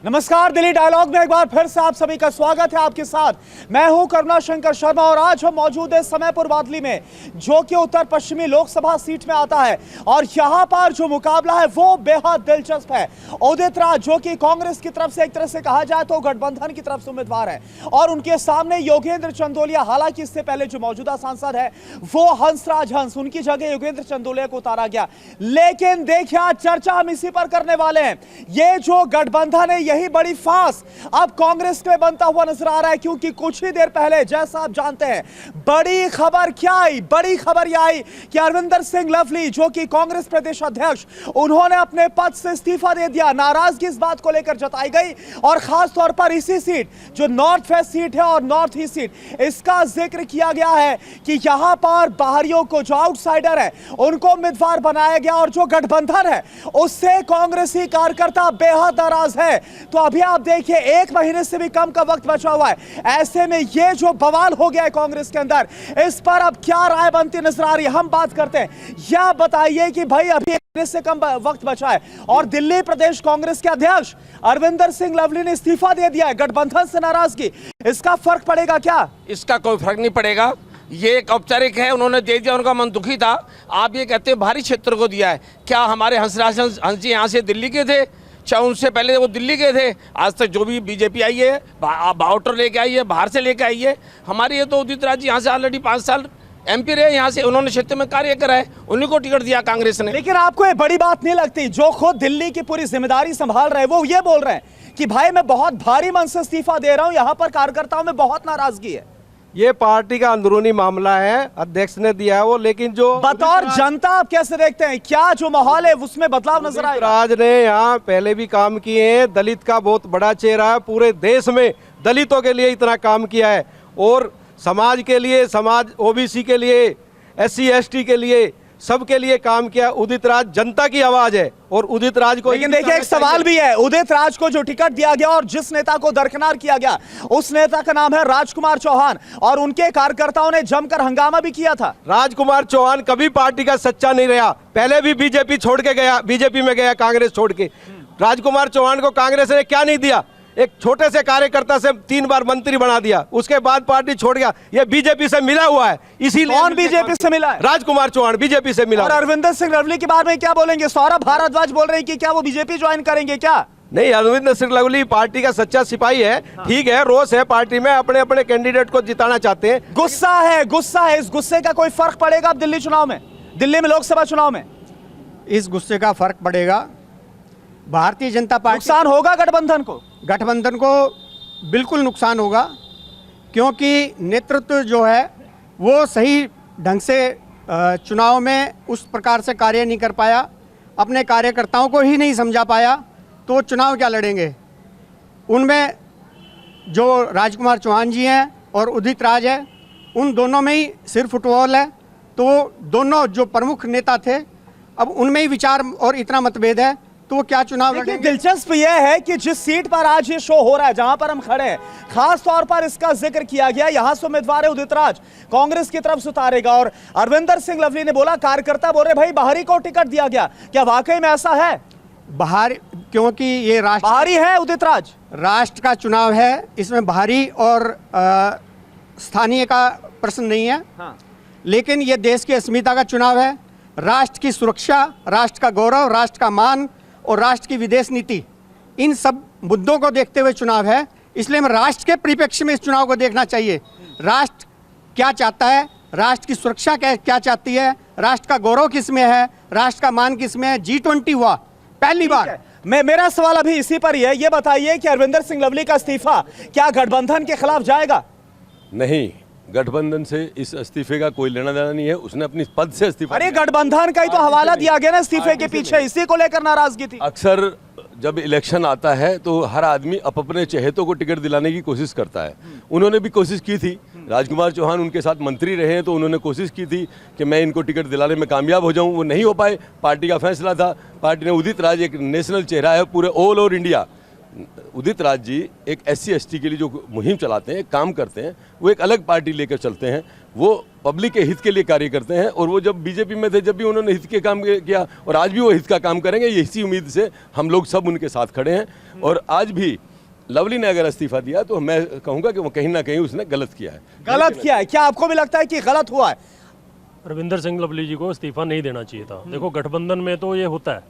नमस्कार, दिल्ली डायलॉग में एक बार फिर से आप सभी का स्वागत है। आपके साथ मैं हूं करुणा शंकर शर्मा और आज हम मौजूद है समयपुर बादली में, जो कि उत्तर पश्चिमी लोकसभा सीट में आता है। और यहां पर जो मुकाबला है वो बेहद दिलचस्प है। उदित राज, जो कि कांग्रेस की तरफ से एक तरह से कहा जाए तो गठबंधन की तरफ से उम्मीदवार है, और उनके सामने योगेंद्र चंदोलिया। हालांकि इससे पहले जो मौजूदा सांसद है वो हंसराज हंस, उनकी जगह योगेंद्र चंदोलिया को उतारा गया। लेकिन देखिए, आज चर्चा हम इसी पर करने वाले हैं। ये जो गठबंधन है, यही बड़ी फांस अब कांग्रेस के बनता हुआ नजर आ रहा है, क्योंकि कुछ ही देर पहले, जैसा आप जानते हैं, बड़ी खबर क्या आई? बड़ी खबर यह आई कि अरविंदर सिंह लवली, जो कि कांग्रेस प्रदेश अध्यक्ष, उन्होंने अपने पद से इस्तीफा दे दिया। नाराजगी इस बात को लेकर जताई गई, और खास तौर पर इसी सीट, जो नॉर्थ वेस्ट सीट है और नॉर्थ ईस्ट सीट, इसका जिक्र किया गया है कि यहां पर बाहरियों को, जो आउटसाइडर है, उनको उम्मीदवार बनाया गया। और जो गठबंधन है उससे कांग्रेसी कार्यकर्ता बेहद नाराज है। तो अभी आप देखिए, 1 महीने से भी कम का वक्त बचा हुआ है। ऐसे में ये जो बवाल हो गया है कांग्रेस के अंदर, इस पर अब क्या राय बनती नजर आ रही है, हम बात करते हैं। यह बताइए कि भाई, अभी 1 महीने से कम वक्त बचा है और दिल्ली प्रदेश कांग्रेस के अध्यक्ष अरविंदर सिंह लवली ने इस्तीफा दे दिया है। गठबंधन से नाराजगी, इसका फर्क पड़ेगा क्या? इसका कोई फर्क नहीं पड़ेगा। ये एक औपचारिक है, उन्होंने दे दिया, उनका मन दुखी था। आप ये कहते हैं बाहरी क्षेत्र को दिया है। क्या हमारे हंसराज हंस जी यहाँ से दिल्ली के थे? चाहे उनसे पहले वो दिल्ली के थे? आज तक जो भी बीजेपी आई है, बाउटर लेके आई है, बाहर से लेके आई है। हमारे ये तो उदित राज जी यहाँ से ऑलरेडी 5 साल एमपी रहे, यहाँ से उन्होंने क्षेत्र में कार्य करा है, उन्हीं को टिकट दिया कांग्रेस ने। लेकिन आपको ये बड़ी बात नहीं लगती, जो खुद दिल्ली की पूरी जिम्मेदारी संभाल रहे हैं, वो ये बोल रहे हैं कि भाई, मैं बहुत भारी मन से इस्तीफा दे रहा हूं, यहाँ पर कार्यकर्ताओं में बहुत नाराजगी है? ये पार्टी का अंदरूनी मामला है, अध्यक्ष ने दिया है वो। लेकिन जो बतौर जनता आप कैसे देखते हैं, क्या जो माहौल है उसमें बदलाव नजर आएगा? राज ने यहाँ पहले भी काम किए हैं, दलित का बहुत बड़ा चेहरा है, पूरे देश में दलितों के लिए इतना काम किया है, और समाज के लिए, समाज ओबीसी के लिए, SC ST के लिए, सबके लिए काम किया। उदित राज जनता की आवाज है, और उदित राज को, लेकिन देखिए, एक सवाल भी है। उदित राज को जो टिकट दिया गया और जिस नेता को दरकिनार किया गया, उस नेता का नाम है राजकुमार चौहान, और उनके कार्यकर्ताओं ने जमकर हंगामा भी किया था। राजकुमार चौहान कभी पार्टी का सच्चा नहीं रहा, पहले भी बीजेपी छोड़ के गया, बीजेपी में गया कांग्रेस छोड़ के। राजकुमार चौहान को कांग्रेस ने क्या नहीं दिया? एक छोटे से कार्यकर्ता से 3 बार मंत्री बना दिया, उसके बाद पार्टी छोड़ गया। ये बीजेपी से मिला हुआ है, इसीलिए। कौन बीजेपी से मिला है? राजकुमार चौहान बीजेपी से मिला। और अरविंदर सिंह लवली के बारे में क्या बोलेंगे? सौरभ भारद्वाज बोल रहे हैं कि क्या वो बीजेपी ज्वाइन करेंगे क्या? नहीं, अरविंदर सिंह लवली पार्टी का सच्चा सिपाही है। ठीक है, रोष है पार्टी में, अपने अपने कैंडिडेट को जिताना चाहते हैं। गुस्सा है, गुस्सा है। इस गुस्से का कोई फर्क पड़ेगा अब दिल्ली चुनाव में, दिल्ली में लोकसभा चुनाव में? इस गुस्से का फर्क पड़ेगा। भारतीय जनता पार्टी, नुकसान होगा गठबंधन को? गठबंधन को बिल्कुल नुकसान होगा, क्योंकि नेतृत्व जो है वो सही ढंग से चुनाव में उस प्रकार से कार्य नहीं कर पाया, अपने कार्यकर्ताओं को ही नहीं समझा पाया, तो चुनाव क्या लड़ेंगे? उनमें जो राजकुमार चौहान जी हैं और उदित राज है, उन दोनों में ही सिर्फ फुटबॉल है। तो दोनों जो प्रमुख नेता थे, अब उनमें ही विचार और इतना मतभेद है, तो वो क्या चुनाव लड़ेंगे? दिलचस्प यह है कि जिस सीट पर आज ये शो हो रहा है, जहां पर हम खड़े हैं, खास तौर पर इसका जिक्र किया गया, यहां से उम्मीदवार है उदित राज, कांग्रेस की तरफ से उतारेगा। और अरविंदर सिंह लवली ने बोला, कार्यकर्ता बोल रहे भाई बाहरी को टिकट दिया गया। क्या वाकई में ऐसा है? बाहर, क्योंकि ये बाहरी है उदित राज, राष्ट्र का चुनाव है, इसमें बाहरी और स्थानीय का प्रश्न नहीं है। हाँ। लेकिन ये देश की अस्मिता का चुनाव है, राष्ट्र की सुरक्षा, राष्ट्र का गौरव, राष्ट्र का मान और राष्ट्र की विदेश नीति, इन सब मुद्दों को देखते हुए चुनाव है। इसलिए हम राष्ट्र के परिप्रेक्ष्य में इस चुनाव को देखना चाहिए। राष्ट्र क्या चाहता है, राष्ट्र की सुरक्षा क्या चाहती है, राष्ट्र का गौरव किस में है, राष्ट्र का मान किस में है। G20 हुआ पहली बार। मेरा सवाल अभी इसी पर ही है। ये बताइए कि अरविंदर सिंह लवली का इस्तीफा क्या गठबंधन के खिलाफ जाएगा? नहीं, गठबंधन से इस इस्तीफे का कोई लेना देना नहीं है। उसने अपनी पद से इस्तीफा। अरे गठबंधन का ही तो हवाला दिया गया ना इस्तीफे के पीछे, इसी को लेकर नाराजगी थी। अक्सर जब इलेक्शन आता है तो हर आदमी अपने चहेतों को टिकट दिलाने की कोशिश करता है। उन्होंने भी कोशिश की थी, राजकुमार चौहान उनके साथ मंत्री रहे हैं, तो उन्होंने कोशिश की थी कि मैं इनको टिकट दिलाने में कामयाब हो जाऊं। वो नहीं हो पाए, पार्टी का फैसला था। पार्टी ने, उदित राज एक नेशनल चेहरा है पूरे all over India, Udit Raj ji एक SC/ST के लिए जो मुहिम चलाते हैं, काम करते हैं, वो एक अलग पार्टी लेकर चलते हैं, वो पब्लिक के हित के लिए कार्य करते हैं। और वो जब बीजेपी में थे, जब भी उन्होंने हित के काम किया और आज भी वो हित का काम करेंगे, ये इसी उम्मीद से हम लोग सब उनके साथ खड़े हैं। और आज भी लवली ने अगर इस्तीफा दिया तो मैं कहूँगा कि वो कहीं ना कहीं उसने गलत किया है। गलत किया है, क्या आपको भी लगता है कि गलत हुआ है? रविंदर सिंह लवली जी को इस्तीफा नहीं देना चाहिए था। देखो गठबंधन में तो ये होता है,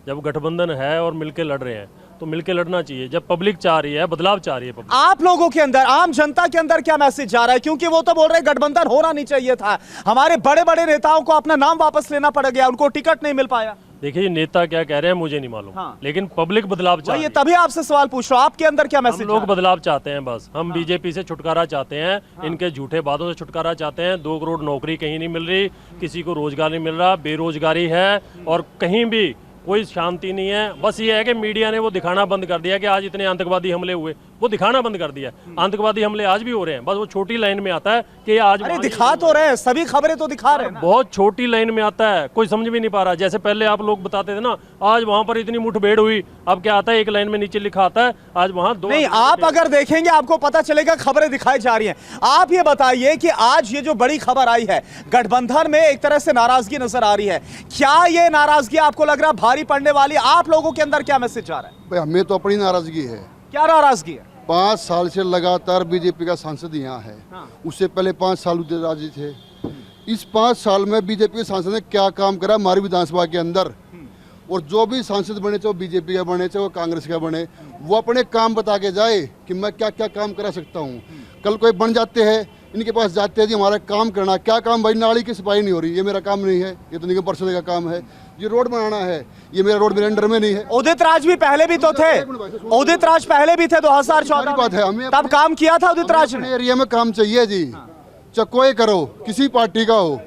जब गठबंधन है और मिलके लड़ रहे हैं तो मिलके लड़ना चाहिए। जब पब्लिक चाह रही है, बदलाव चाह रही है पब्लिक। आप लोगों के अंदर, आम जनता के अंदर क्या मैसेज जा रहा है? क्योंकि वो तो बोल रहे गठबंधन होना नहीं चाहिए था, हमारे बड़े बड़े नेताओं को अपना नाम वापस लेना पड़ गया, उनको टिकट नहीं मिल पाया। देखिए ये नेता क्या कह रहे हैं मुझे नहीं मालूम, हाँ। लेकिन पब्लिक बदलाव चाह रही ये है। तभी आपसे सवाल पूछ रहा हूं, आपके अंदर क्या हम मैसेज? लोग बदलाव चाहते हैं, बस हम बीजेपी से छुटकारा चाहते हैं, इनके झूठे वादों से छुटकारा चाहते हैं। 2 करोड़ नौकरी कहीं नहीं मिल रही, किसी को रोजगार नहीं मिल रहा, बेरोजगारी है और कहीं भी कोई शांति नहीं है। बस ये है कि मीडिया ने वो दिखाना बंद कर दिया कि आज इतने आतंकवादी हमले हुए, वो दिखाना बंद कर दिया। आतंकवादी हमले आज भी हो रहे हैं, बस वो छोटी लाइन में आता है कि आज अरे दिखा तो रहे हैं, सभी खबरें तो दिखा रहे हैं ना। बहुत छोटी लाइन में आता है, कोई समझ भी नहीं पा रहा। जैसे पहले आप लोग बताते थे ना, आज वहां पर इतनी मुठभेड़ हुई, अब क्या आता है एक लाइन में नीचे लिखा आता है आज वहां 2। नहीं, आप अगर देखेंगे आपको पता चलेगा खबरें दिखाई जा रही हैं। आप ये बताइए कि आज ये जो बड़ी खबर आई है, गठबंधन में एक तरह से नाराजगी नजर आ रही है, क्या ये नाराजगी आपको लग रहा भारी पड़ने वाली? आप लोगों के अंदर क्या मैसेज जा रहा है? भाई हमें तो अपनी नाराजगी है। क्या नाराजगी है? 5 साल से लगातार बीजेपी का सांसद यहाँ है। उससे पहले 5 साल उदित राज जी थे। इस 5 साल में बीजेपी के सांसद ने क्या काम करा हमारी विधानसभा के अंदर? और जो भी सांसद बने, चाहे वो बीजेपी का बने, चाहे वो कांग्रेस का बने, वो अपने काम बता के जाए कि मैं क्या क्या काम करा सकता हूँ। कल कोई बन जाते हैं, इनके पास जाते हैं जी हमारा काम करना, क्या काम भाई? नाली की सफाई नहीं हो रही, ये मेरा काम नहीं है, ये तो निगम परिषद का काम है। ये रोड बनाना है, ये मेरा रोड मेरे अंडर में नहीं है। उदित राज भी पहले भी तो थे, उदित राज पहले भी थे 2014 बात है, में, तब काम किया था उदित राज ने। एरिया में काम चाहिए जी, चाहे कोई करो, किसी पार्टी का हो।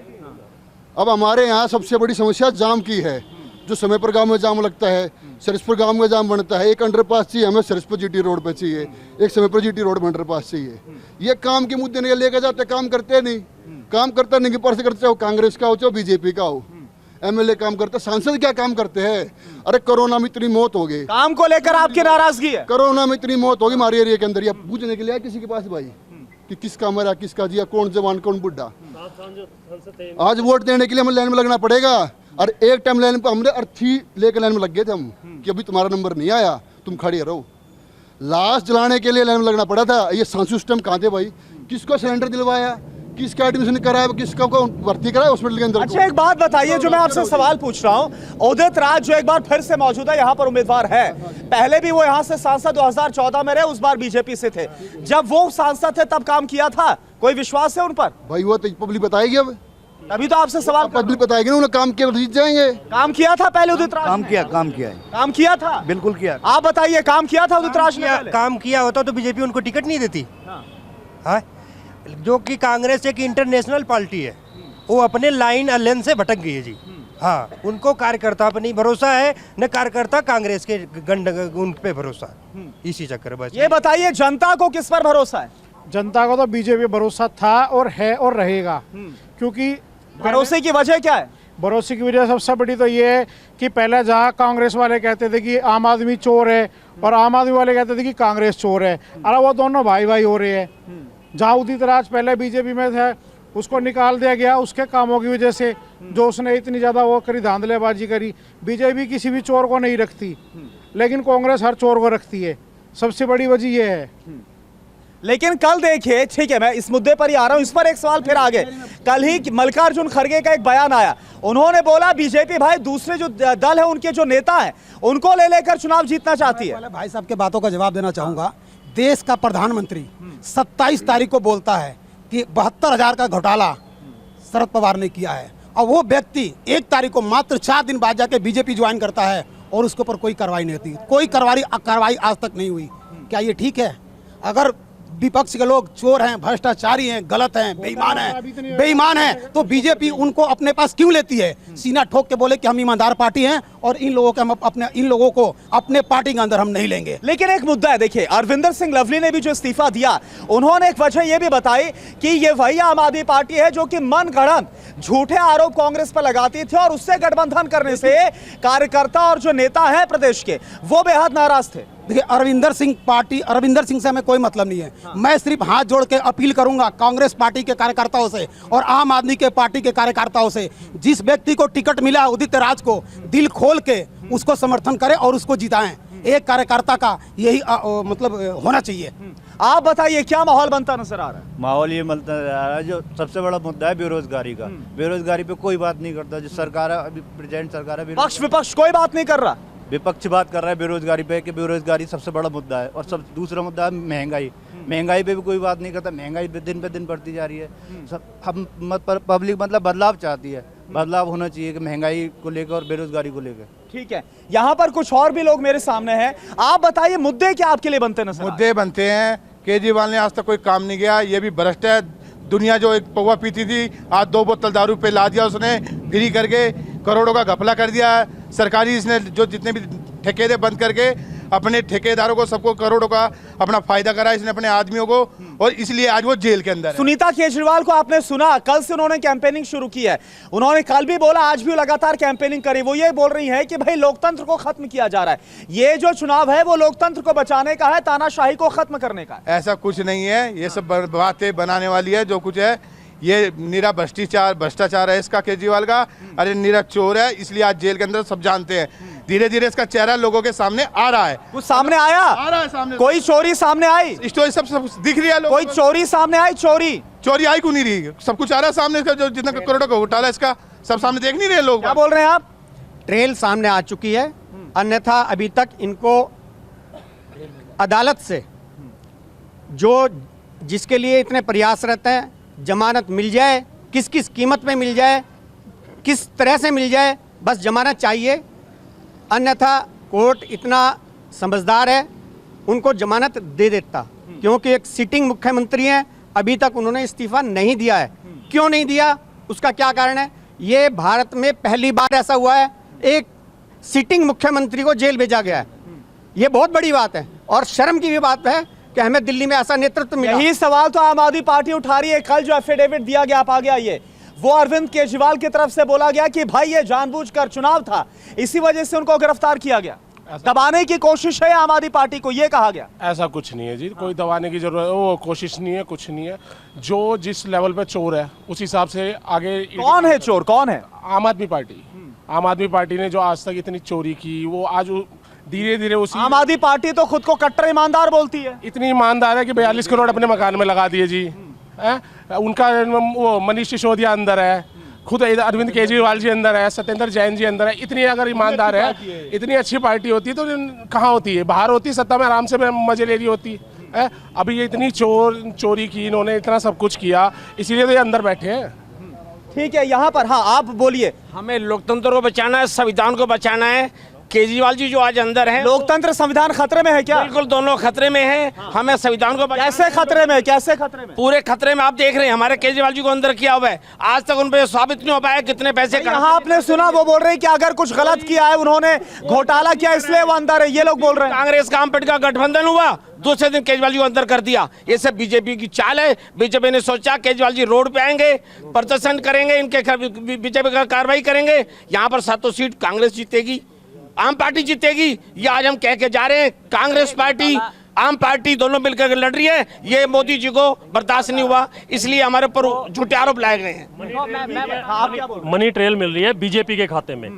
अब हमारे यहाँ सबसे बड़ी समस्या जाम की है, जो समय पर गांव में जाम लगता है, सरिसपुर गांव में जाम बनता है। एक अंडरपास चाहिए हमें, सरिसपुर GT रोड पे चाहिए, एक समय पर GT रोड में अंडरपास चाहिए। ये काम के मुद्दे नहीं लेकर जाते, काम करते नहीं। काम करता नहीं पर से करते, चाहे कांग्रेस का हो चाहे बीजेपी का हो। MLA काम करते, सांसद क्या काम करते हैं? अरे कोरोना में इतनी मौत हो गई, काम को लेकर आपकी नाराजगी है? कोरोना में इतनी मौत होगी हमारे एरिया के अंदर, या पूछने के लिए किसी के पास भाई कि किसका मरा, किसका जिया, कौन जवान कौन बुढ़ा? आज वोट देने के लिए हमें लाइन में लगना पड़ेगा। और एक टाइम लाइन पे हमने अर्थी लेकर लाइन में लग गए थे हम कि अभी तुम्हारा नंबर नहीं आया, तुम खड़े रहो। लाश जलाने के लिए लाइन में लगना पड़ा था। ये सांसद सिस्टम कहाँ थे भाई? किसको सिलेंडर दिलवाया, किसका एडमिशन कराया, किसका को भर्ती कराया हॉस्पिटल के अंदर? अच्छा, एक बात बताइए, जो मैं आपसे सवाल पूछ रहा हूं, उदित राज जो एक बार फिर से मौजूदा यहाँ पर उम्मीदवार है, पहले भी वो यहाँ से सांसद 2014 में रहे, उस बार बीजेपी से थे। जब वो सांसद थे तब काम किया था, कोई विश्वास है उन पर? भाई वो तो पब्लिक बताएगी, अब तभी तो आपसे सवाल कर रहा हूं। पब्लिक बताएगी ना, उन्होंने काम किया तो जीत जाएंगे। काम किया था पहले उदित राज काम ने? किया है, काम किया था, बिल्कुल किया। आप बताइए, काम किया था उदित राज ने पहले? काम किया होता तो बीजेपी उनको टिकट नहीं देती। हाँ, जो कि कांग्रेस एक इंटरनेशनल पार्टी है, वो अपने लाइन अलायंस से भटक गई है जी। हाँ, उनको कार्यकर्ता पर नहीं भरोसा है, न कार्यकर्ता कांग्रेस के उन पे भरोसा है, इसी चक्कर बस। ये बताइए, जनता को किस पर भरोसा है? जनता को तो बीजेपी भरोसा था और है और रहेगा। क्योंकि भरोसे की वजह क्या है? भरोसे की वजह सबसे बड़ी तो ये है कि पहले जहाँ कांग्रेस वाले कहते थे कि आम आदमी चोर है और आम आदमी वाले कहते थे कि कांग्रेस चोर है, अरे वो दोनों भाई भाई हो रहे हैं। जहाँ उदित राज पहले बीजेपी में थे, उसको निकाल दिया गया उसके कामों की वजह से, जो उसने इतनी ज़्यादा वो करी, धांधलेबाजी करी। बीजेपी किसी भी चोर को नहीं रखती, लेकिन कांग्रेस हर चोर को रखती है। सबसे बड़ी वजह ये है। लेकिन कल देखिए, ठीक है, मैं इस मुद्दे पर ही आ रहा हूं, इस पर एक सवाल फिर आगे। कल ही मल्लिकार्जुन खड़गे का एक बयान आया, उन्होंने बोला बीजेपी भाई दूसरे जो दल है, उनके जो नेता हैं, उनको ले लेकर चुनाव जीतना चाहती है। भाई साहब के बातों का जवाब देना चाहूंगा। देश का प्रधानमंत्री 27 तारीख को बोलता है कि 72,000 का घोटाला शरद पवार ने किया है, और वो व्यक्ति 1 तारीख को मात्र 4 दिन बाद जाके बीजेपी ज्वाइन करता है और उसके ऊपर कोई कार्रवाई नहीं होती। कोई कार्रवाई आज तक नहीं हुई। क्या ये ठीक है? अगर विपक्ष के लोग चोर हैं, भ्रष्टाचारी हैं, गलत हैं, बेईमान हैं, तो बीजेपी उनको अपने पास क्यों लेती है? सीना ठोक के बोले कि हम ईमानदार पार्टी हैं और इन लोगों को अपने पार्टी के अंदर हम नहीं लेंगे। लेकिन एक मुद्दा है, देखिए, अरविंदर सिंह लवली ने भी जो इस्तीफा दिया, उन्होंने एक वजह यह भी बताई कि ये वही आम आदमी पार्टी है जो कि मन गढ़ंत झूठे आरोप कांग्रेस पर लगाती थी, और उससे गठबंधन करने से कार्यकर्ता और जो नेता है प्रदेश के, वो बेहद नाराज थे। देखिए अरविंदर सिंह से हमें कोई मतलब नहीं है। मैं सिर्फ हाथ जोड़ के अपील करूंगा कांग्रेस पार्टी के कार्यकर्ताओं से और आम आदमी के पार्टी के कार्यकर्ताओं से, जिस व्यक्ति को टिकट मिला उदित राज को, दिल खोल के उसको समर्थन करें और उसको जिताएं। एक कार्यकर्ता का यही मतलब होना चाहिए। आप बताइए क्या माहौल बनता नजर आ रहा है? माहौल ये बनता नजर आ रहा है, जो सबसे बड़ा मुद्दा है बेरोजगारी का। बेरोजगारी पे कोई बात नहीं करता। जो सरकार है, अभी प्रेजेंट सरकार है, पक्ष विपक्ष कोई बात नहीं कर रहा। विपक्ष बात कर रहा है बेरोजगारी पे कि बेरोजगारी सबसे बड़ा मुद्दा है। और सब दूसरा मुद्दा है महंगाई। महंगाई पे भी कोई बात नहीं करता। महंगाई दिन पे दिन बढ़ती जा रही है। सब हम पब्लिक मतलब बदलाव चाहती है। बदलाव होना चाहिए कि महंगाई को लेकर और बेरोजगारी को लेकर। ठीक है, यहाँ पर कुछ और भी लोग मेरे सामने हैं। आप बताइए मुद्दे क्या आपके लिए बनते नजर? मुद्दे बनते हैं, केजरीवाल ने आज तक कोई काम नहीं किया, ये भी भ्रष्ट है। दुनिया जो एक पौवा पीती थी आज 2 बोतल दारू पे ला दिया उसने, फ्री करके करोड़ों का घपला कर दिया है। सरकारी इसने जो जितने भी ठेके बंद करके अपने ठेकेदारों को सबको करोड़ों का अपना फायदा करा इसने अपने आदमियों को, और इसलिए आज वो जेल के अंदर है। सुनीता केजरीवाल को आपने सुना, कल से उन्होंने कैंपेनिंग शुरू की है। उन्होंने कल भी बोला, आज भी लगातार कैंपेनिंग करी। वो ये बोल रही है कि भाई लोकतंत्र को खत्म किया जा रहा है। ये जो चुनाव है वो लोकतंत्र को बचाने का है, तानाशाही को खत्म करने का है। ऐसा कुछ नहीं है, ये सब बातें बनाने वाली है। जो कुछ है ये निरा भ्रष्टाचार है इसका, केजरीवाल का। अरे निरा चोर है, इसलिए आज जेल के अंदर सब जानते हैं। धीरे धीरे इसका चेहरा लोगों के सामने आ रहा है। कुछ सामने आया? आ रहा है सामने। कोई चोरी सामने आई? स्टोरी सब दिख रही है। कोई चोरी सामने आई? चोरी आई क्यों नहीं रही? सब कुछ आ रहा है सामने। इसका जो जितना करोड़ों का घोटाला इसका सब सामने देख नहीं रहे लोग। क्या बोल रहे हैं आप? ट्रेल सामने आ चुकी है। अन्यथा अभी तक इनको अदालत से जो जिसके लिए इतने प्रयासरत हैं, जमानत मिल जाए, किस किस कीमत में मिल जाए, किस तरह से मिल जाए, बस जमानत चाहिए। अन्यथा कोर्ट इतना समझदार है, उनको जमानत दे देता। क्योंकि एक सिटिंग मुख्यमंत्री हैं, अभी तक उन्होंने इस्तीफा नहीं दिया है। क्यों नहीं दिया, उसका क्या कारण है? ये भारत में पहली बार ऐसा हुआ है एक सिटिंग मुख्यमंत्री को जेल भेजा गया है। ये बहुत बड़ी बात है और शर्म की भी बात है कि हमें दिल्ली में ऐसा नेतृत्व मिला। यही सवाल तो आम आदमी पार्टी उठा रही है। कल जो एफिडेविट दिया गया, आप आ गया ये, वो अरविंद केजरीवाल की तरफ से बोला गया कि भाई ये जानबूझकर चुनाव था, इसी वजह से उनको गिरफ्तार किया गया। दबाने की कोशिश है आम आदमी पार्टी को, ये कहा गया। ऐसा कुछ नहीं है जी, कोई दबाने की जरूरत वो कोशिश नहीं है, कुछ नहीं है। जो जिस लेवल पे चोर है उस हिसाब से आगे। कौन है चोर, कौन है? आम आदमी पार्टी। आम आदमी पार्टी ने जो आज तक इतनी चोरी की, वो आज धीरे धीरे उसी। आम आदमी पार्टी तो खुद को कट्टर ईमानदार बोलती है। इतनी ईमानदार है कि 42 करोड़ अपने मकान में लगा दिए जी। उनका वो मनीष सिसोदिया अंदर है, खुद अरविंद केजरीवाल जी अंदर है, सत्येंद्र जैन जी अंदर है। इतनी अगर ईमानदार है, इतनी अच्छी पार्टी होती तो कहाँ होती है? बाहर होती, सत्ता में आराम से मजे ले रही होती है। अभी ये इतनी चोरी की, इन्होंने इतना सब कुछ किया, इसीलिए तो ये अंदर बैठे हैं। ठीक है, यहाँ पर हाँ आप बोलिए। हमें लोकतंत्र को बचाना है, संविधान को बचाना है। केजरीवाल जी जो आज अंदर हैं, लोकतंत्र संविधान खतरे में है क्या? बिल्कुल, दोनों खतरे में है। हमें संविधान को कैसे खतरे में? कैसे खतरे में? पूरे खतरे में। आप देख रहे हैं हमारे केजरीवाल जी को अंदर किया हुआ है। आज तक उन पर साबित नहीं हो पाया कितने पैसे। यहाँ आपने सुना, वो बोल रहे हैं कि अगर कुछ गलत किया है, उन्होंने घोटाला किया इसलिए वो अंदर है, ये लोग बोल रहे हैं। कांग्रेस का आम पार्टी का गठबंधन हुआ, दूसरे दिन केजरीवाल जी को अंदर कर दिया। ये सब बीजेपी की चाल है। बीजेपी ने सोचा केजरीवाल जी रोड पे आएंगे, प्रदर्शन करेंगे, इनके बीजेपी का कार्रवाई करेंगे, यहाँ पर 7 सीट कांग्रेस जीतेगी, आम पार्टी जीतेगी। ये आज हम कह के जा रहे हैं। कांग्रेस पार्टी, आम पार्टी दोनों मिलकर लड़ रही है। ये मोदी जी को बर्दाश्त नहीं हुआ, इसलिए हमारे ऊपर झूठे आरोप लाए गए हैं। मनी ट्रेल मिल रही है बीजेपी के खाते में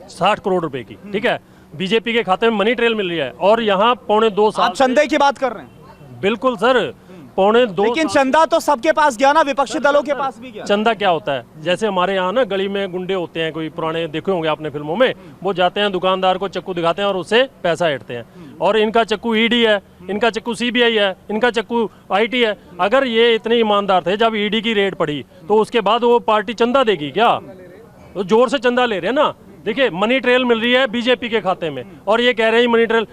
60 करोड़ रुपए की। ठीक है, बीजेपी के खाते में मनी ट्रेल मिल रही है और यहाँ 2.25 साल। आप चंदे की बात कर रहे हैं? बिल्कुल सर, 2.25। लेकिन चंदा तो सबके पास गया ना, विपक्षी दलों के पास भी गया। चंदा क्या होता है? जैसे हमारे यहाँ ना गली में गुंडे होते हैं, कोई पुराने देखे होंगे आपने फिल्मों में, वो जाते हैं दुकानदार को चक्कू दिखाते हैं और उससे पैसा ऐंठते हैं। और इनका चक्कू ईडी है, इनका चक्कू सीबीआई है, इनका चक्कू आईटी है। अगर ये इतने ईमानदार थे, जब ईडी की रेड पड़ी तो उसके बाद वो पार्टी चंदा देगी क्या? तो जोर से चंदा ले रहे हैं ना। देखिए, मनी ट्रेल मिल रही है बीजेपी के खाते में और ये कह रहे हैं मनी ट्रेल।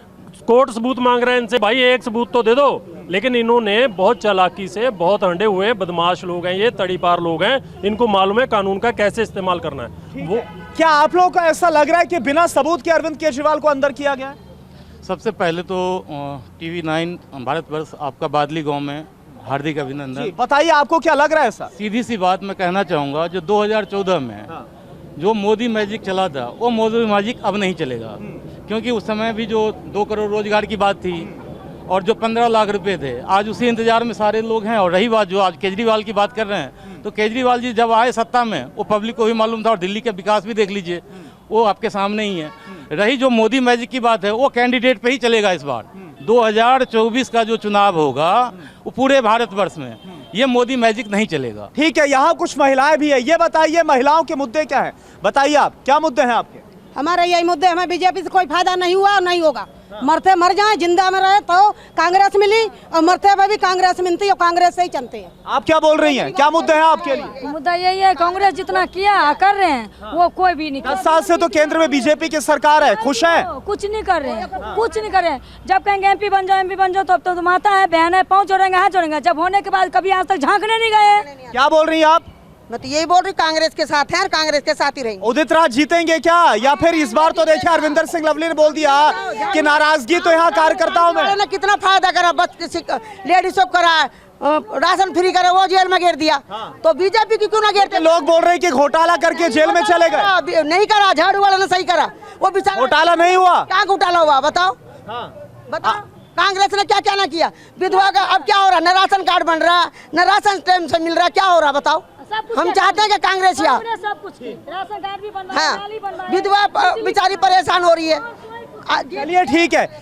कोर्ट सबूत मांग रहे हैं इनसे, भाई एक सबूत तो दे दो। लेकिन इन्होंने बहुत चालाकी से, बहुत हंडे हुए बदमाश लोग हैं, ये तड़ीपार लोग हैं, इनको मालूम है कानून का कैसे इस्तेमाल करना है। वो क्या आप लोगों को ऐसा लग रहा है कि बिना सबूत के अरविंद केजरीवाल को अंदर किया गया है? सबसे पहले तो TV9 भारतवर्ष आपका बादली गांव में हार्दिक अभिनंदन। बताइए आपको क्या लग रहा है? ऐसा सीधी सी बात मैं कहना चाहूँगा, जो 2014 में जो मोदी मैजिक चला था वो मोदी मैजिक अब नहीं चलेगा, क्योंकि उस समय भी जो 2 करोड़ रोजगार की बात थी और जो 15 लाख रुपए थे, आज उसी इंतजार में सारे लोग हैं। और रही बात जो आज केजरीवाल की बात कर रहे हैं, तो केजरीवाल जी जब आए सत्ता में वो पब्लिक को भी मालूम था, और दिल्ली का विकास भी देख लीजिए, वो आपके सामने ही है। रही जो मोदी मैजिक की बात है, वो कैंडिडेट पे ही चलेगा इस बार। 2024 का जो चुनाव होगा वो पूरे भारतवर्ष में ये मोदी मैजिक नहीं चलेगा। ठीक है, यहाँ कुछ महिलाएं भी है, ये बताइए महिलाओं के मुद्दे क्या हैं? बताइए आप, क्या मुद्दे हैं आपके? हमारे यही मुद्दे, हमें बीजेपी से कोई फायदा नहीं हुआ और नहीं होगा। मरते मर जाए, जिंदा में रहे तो कांग्रेस मिली, और मरते में भी कांग्रेस मिलती और कांग्रेस से ही चलते हैं। आप क्या बोल रही हैं? क्या मुद्दे हैं आपके लिए? मुद्दा यही है, कांग्रेस जितना किया कर रहे हैं वो कोई भी नहीं। 10 साल से तो केंद्र में बीजेपी की सरकार है, खुश है? कुछ नहीं कर रहे हैं, कुछ नहीं कर रहे हैं। जब कहेंगे एमपी बन जाओ तब तो माता है, बहन है, पाँव जोड़ेंगे, हाथ जोड़ेंगे। जब होने के बाद कभी आज तक झांकने नहीं गए। क्या बोल रही हैं आप? मैं तो यही बोल रही, कांग्रेस के साथ है और कांग्रेस के साथ ही रहेंगे। उदित राज जीतेंगे क्या? या फिर इस बार तो देखिए अरविंदर सिंह लवली ने बोल दिया कि नाराजगी तो यहाँ कार्यकर्ताओं में। कितना फायदा करा, लेडीज को करा, राशन फ्री करे, वो जेल में घेर दिया। तो बीजेपी की क्यों ना घेरते? लोग बोल रहे हैं कि घोटाला करके जेल में चले गए। नहीं करा, झाड़ू वाला ने सही करा, वो बेचारा। घोटाला नहीं हुआ? क्या घोटाला हुआ बताओ? बताओ कांग्रेस ने क्या क्या ना किया? विधवा का अब क्या हो रहा? न राशन कार्ड बन रहा, न राशन टाइम से मिल रहा, क्या हो रहा बताओ? हम चाहते हैं कि कांग्रेस या राशन कार्ड भी बनवाया, हाँ, विधवा बेचारी परेशान हो रही है। चलिए ठीक है,